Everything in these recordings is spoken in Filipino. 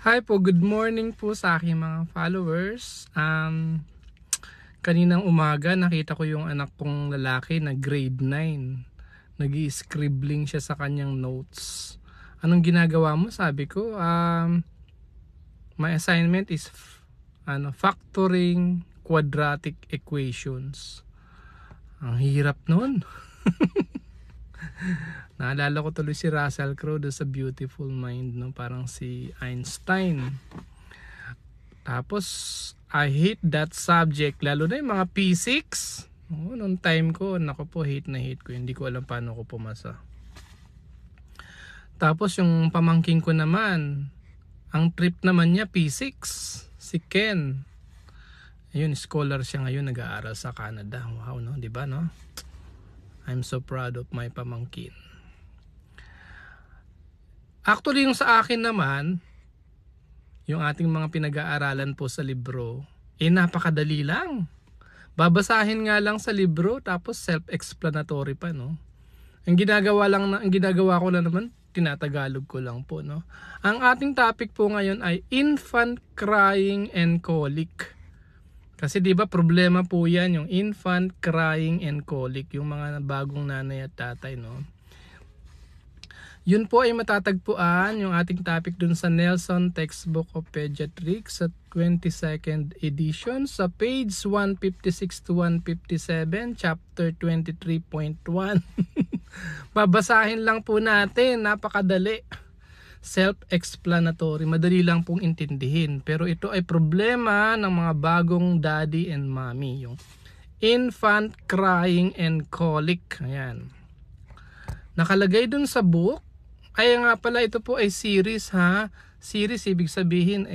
Hi po, good morning po sa aking mga followers. Kaninang umaga nakita ko yung anak kong lalaki na grade 9. Nag-i-scribbling siya sa kanyang notes. Anong ginagawa mo? Sabi ko, my assignment is factoring quadratic equations. Ang hirap nun. Naalala ko tuloy si Russell Crowe sa Beautiful Mind, no? Parang si Einstein. Tapos I hate that subject, lalo na yung mga P6. Noong time ko, nako po, hate na hate ko. Hindi ko alam paano ko pumasa. Tapos yung pamangking ko naman, ang trip naman niya P6, si Ken. Ayun, scholar siya ngayon, nag-aaral sa Canada. Wow, no? 'Di ba, no? I'm so proud of my pamangkin. Actually, yung sa akin naman, yung ating mga pinag-aaralan po sa libro, napakadali lang. Babasahin nga lang sa libro, tapos self-explanatory pa, no? Ang ginagawa ko lang naman, tinatagalog ko lang po, no? Ang ating topic po ngayon ay infant crying and colic. Kasi 'di ba problema po 'yan, yung infant crying and colic, yung mga bagong nanay at tatay, no? Yun po ay matatagpuan yung ating topic dun sa Nelson Textbook of Pediatrics sa 22nd edition sa page 156 to 157, chapter 23.1. Babasahin lang po natin, napakadali. Self-explanatory, madali lang pong intindihin. Pero ito ay problema ng mga bagong daddy and mommy, yung infant crying and colic. Ayan. Nakalagay dun sa book. Ay nga pala, ito po ay series, ha. Series, ibig sabihin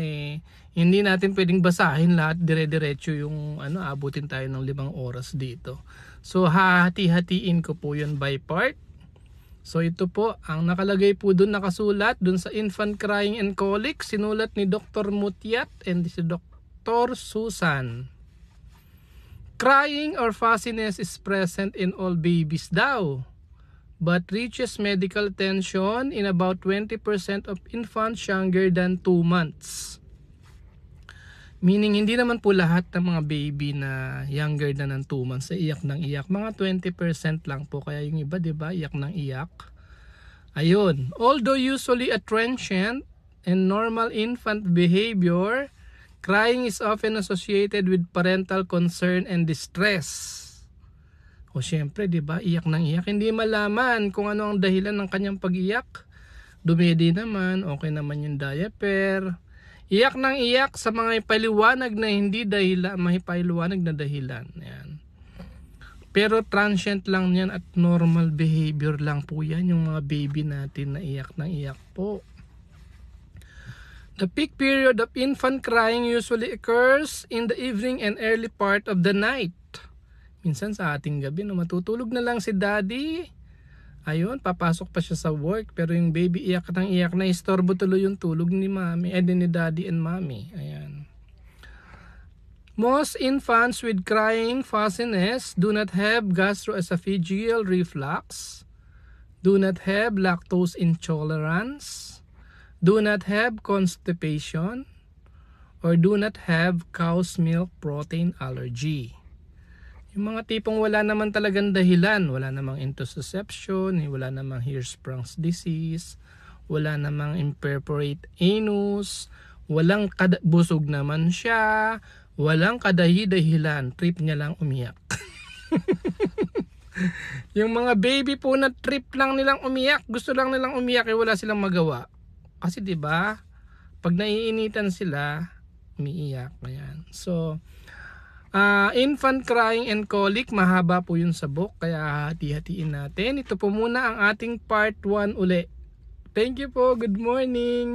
hindi natin pwedeng basahin lahat dire-diretso yung abutin tayo ng 5 oras dito. So hati-hatiin ko po yun by part. So ito po ang nakalagay po dun, nakasulat dun sa infant crying and colic, sinulat ni Dr. Mutiat and si Dr. Susan. Crying or fussiness is present in all babies daw, but reaches medical attention in about 20% of infants younger than 2 months. Meaning, hindi naman po lahat ng mga baby na younger than ng 2 months ay iyak ng iyak. Mga 20% lang po. Kaya yung iba, diba, iyak ng iyak. Ayun. Although usually a transient and normal infant behavior, crying is often associated with parental concern and distress. O syempre, 'di ba, iyak ng iyak, hindi malaman kung ano ang dahilan ng kanyang pag-iyak. Dumedi naman, okay naman yung diaper. Iyak ng iyak sa mga ipaliwanag na hindi dahilan, mahipaliwanag na dahilan. Ayan. Pero transient lang yan at normal behavior lang po yan, yung mga baby natin na iyak ng iyak po. The peak period of infant crying usually occurs in the evening and early part of the night. Minsan sa ating gabi, no, matutulog na lang si daddy. Ayun, papasok pa siya sa work, pero yung baby iyak na istorbo tuloy yung tulog ni mommy, ni daddy and mommy. Ayan. Most infants with crying fussiness do not have gastroesophageal reflux, do not have lactose intolerance, do not have constipation, or do not have cow's milk protein allergy. Yung mga tipong wala naman talagang dahilan, wala namang intussusception, wala namang Hirschsprung's disease, wala namang imperforate anus, walang busog naman siya, walang kadahi-dahilan, trip niya lang umiyak. Yung mga baby po na trip lang nilang umiyak, gusto lang nilang umiyak, wala silang magawa. Kasi 'di ba, pag naiinitan sila, umiiyak. Ayan. So infant crying and colic, mahaba po yun sa book, kaya hati-hatiin natin. Ito po muna ang ating part 1 uli. Thank you po, good morning.